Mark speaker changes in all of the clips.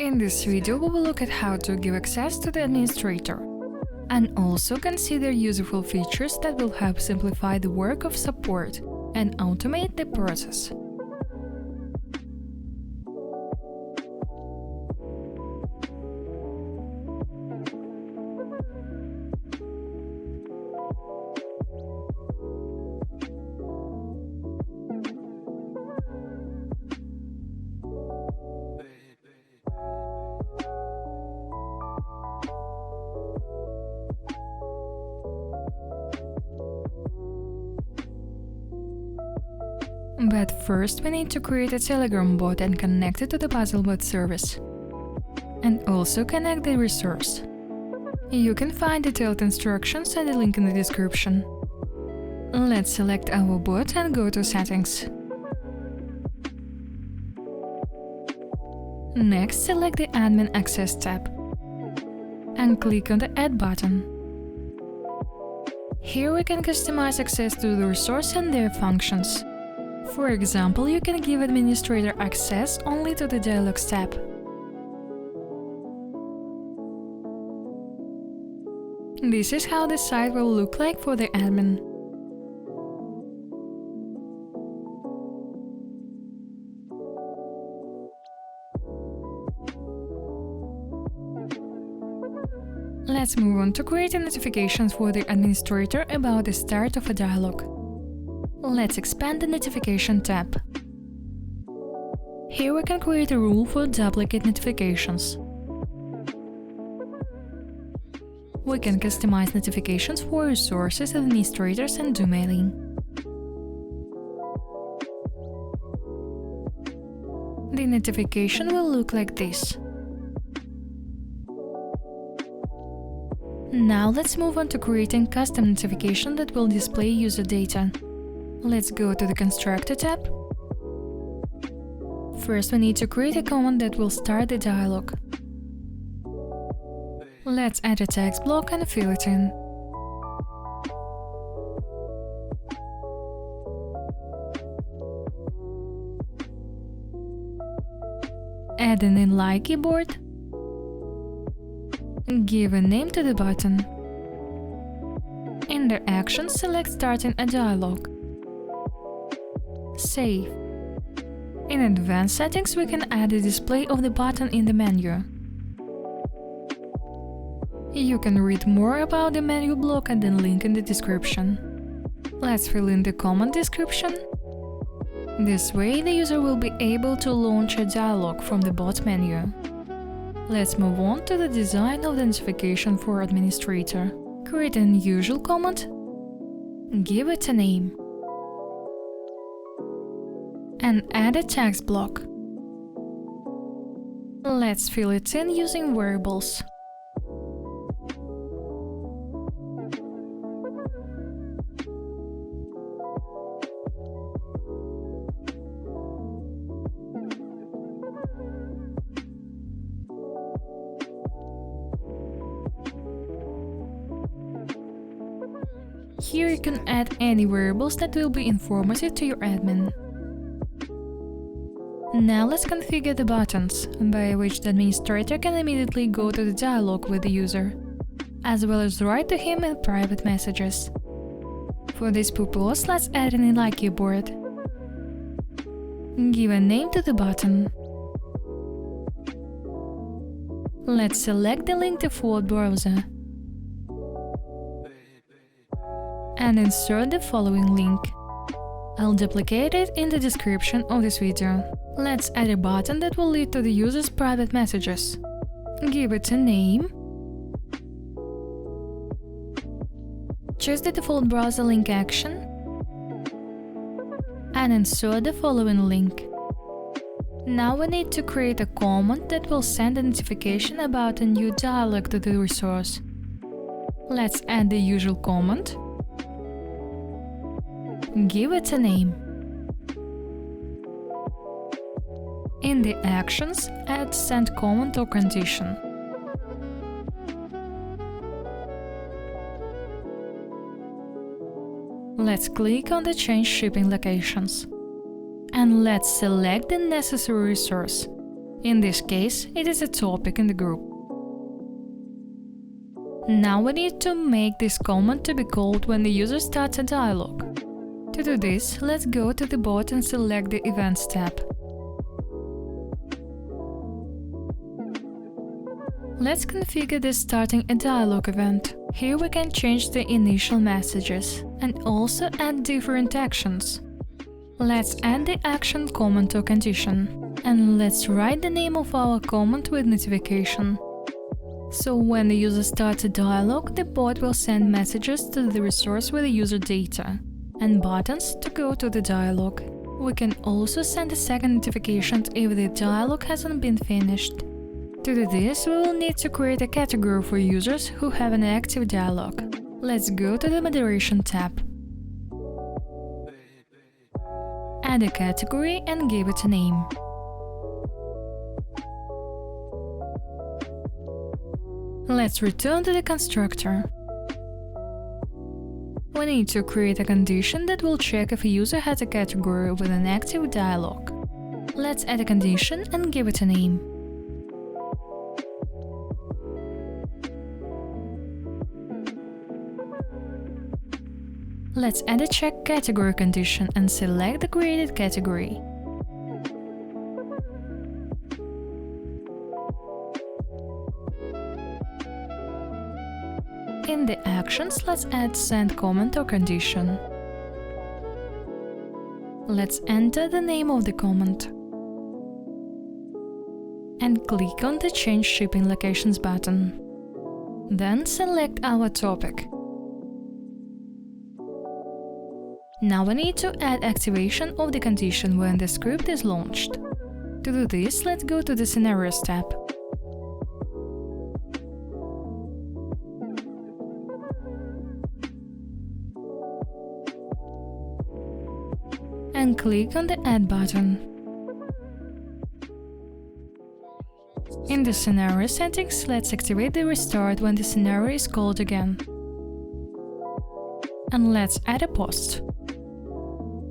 Speaker 1: In this video, we will look at how to give access to the administrator and also consider useful features that will help simplify the work of support and automate the process. But first we need to create a Telegram bot and connect it to the Puzzlebot service. And also connect the resource. You can find detailed instructions and a link in the description. Let's select our bot and go to Settings. Next, select the Admin Access tab and click on the Add button. Here we can customize access to the resource and their functions. For example, you can give administrator access only to the dialog tab. This is how the site will look like for the admin. Let's move on to creating notifications for the administrator about the start of a dialog. Let's expand the Notification tab. Here we can create a rule for duplicate notifications. We can customize notifications for resources, administrators, and do mailing. The notification will look like this. Now let's move on to creating custom notification that will display user data. Let's go to the Constructor tab. First, we need to create a command that will start the dialog. Let's add a text block and fill it in. Add an inline keyboard. Give a name to the button. In the action, select Starting a dialog. Save. In Advanced Settings, we can add a display of the button in the menu. You can read more about the menu block at the link in the description. Let's fill in the command description. This way, the user will be able to launch a dialog from the bot menu. Let's move on to the design of the notification for administrator. Create an unusual command. Give it a name. And add a text block. Let's fill it in using variables. Here you can add any variables that will be informative to your admin. Now let's configure the buttons, by which the administrator can immediately go to the dialog with the user, as well as write to him in private messages. For this purpose, let's add an inline keyboard. Give a name to the button. Let's select the link default browser and insert the following link. I'll duplicate it in the description of this video. Let's add a button that will lead to the user's private messages. Give it a name. Choose the default browser link action and insert the following link. Now we need to create a command that will send a notification about a new dialog to the resource. Let's add the usual command. Give it a name. In the actions, add send command or condition. Let's click on the change shipping locations. And let's select the necessary resource. In this case, it is a topic in the group. Now we need to make this command to be called when the user starts a dialog. To do this, let's go to the bot and select the Events tab. Let's configure the starting a dialog event. Here we can change the initial messages and also add different actions. Let's add the action comment or condition. And let's write the name of our comment with notification. So when the user starts a dialog, the bot will send messages to the resource with the user data and buttons to go to the dialog. We can also send a second notification if the dialog hasn't been finished. To do this, we will need to create a category for users who have an active dialog. Let's go to the Moderation tab. Add a category and give it a name. Let's return to the constructor. We need to create a condition that will check if a user has a category with an active dialog. Let's add a condition and give it a name. Let's add a check category condition and select the created category. In the actions, let's add send comment or condition. Let's enter the name of the comment and click on the Change Shipping Locations button. Then select our topic. Now we need to add activation of the condition when the script is launched. To do this, let's go to the Scenarios tab. And click on the Add button. In the scenario settings, let's activate the restart when the scenario is called again. And let's add a post.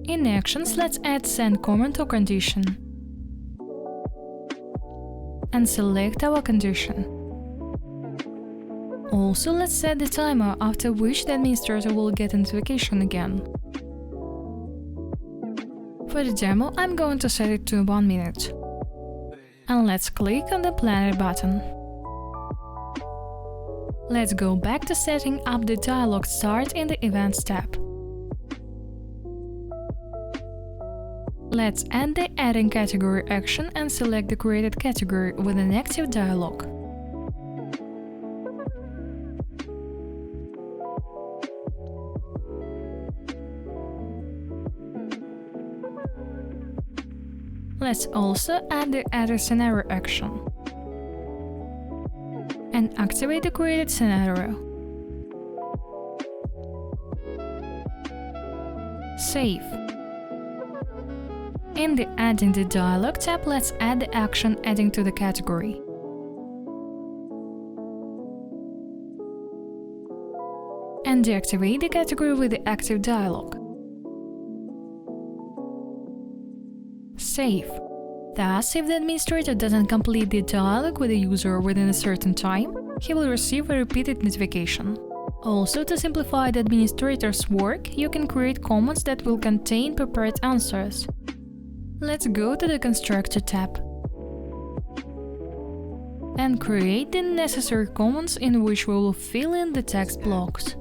Speaker 1: In actions, let's add send comment or condition. And select our condition. Also, let's set the timer after which the administrator will get a notification again. For the demo, I'm going to set it to 1 minute. And let's click on the Planner button. Let's go back to setting up the dialog start in the Events tab. Let's add the Adding category action and select the created category with an active dialog. Let's also add the Add a scenario action and activate the created scenario. Save. In the Adding the dialog tab, let's add the action adding to the category. And deactivate the category with the active dialog. Save. Thus, if the administrator doesn't complete the dialog with the user within a certain time, he will receive a repeated notification. Also, to simplify the administrator's work, you can create comments that will contain prepared answers. Let's go to the Constructor tab and create the necessary comments in which we will fill in the text blocks.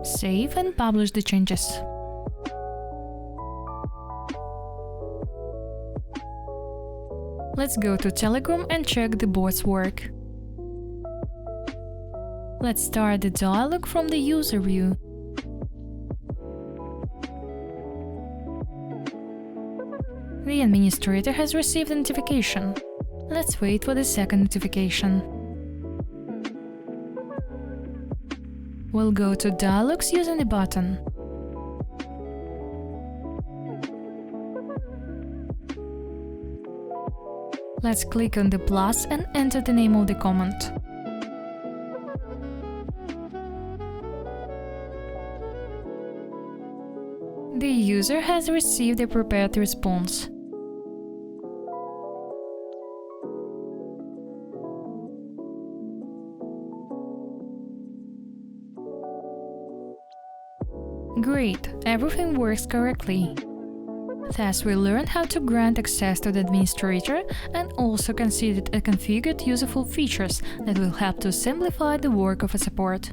Speaker 1: Save and publish the changes. Let's go to Telegram and check the bot's work. Let's start the dialog from the user view. The administrator has received a notification. Let's wait for the second notification. We'll go to Dialogs using the button. Let's click on the plus and enter the name of the comment. The user has received a prepared response. Great, everything works correctly. Thus, we learned how to grant access to the administrator and also considered and configured useful features that will help to simplify the work of a support.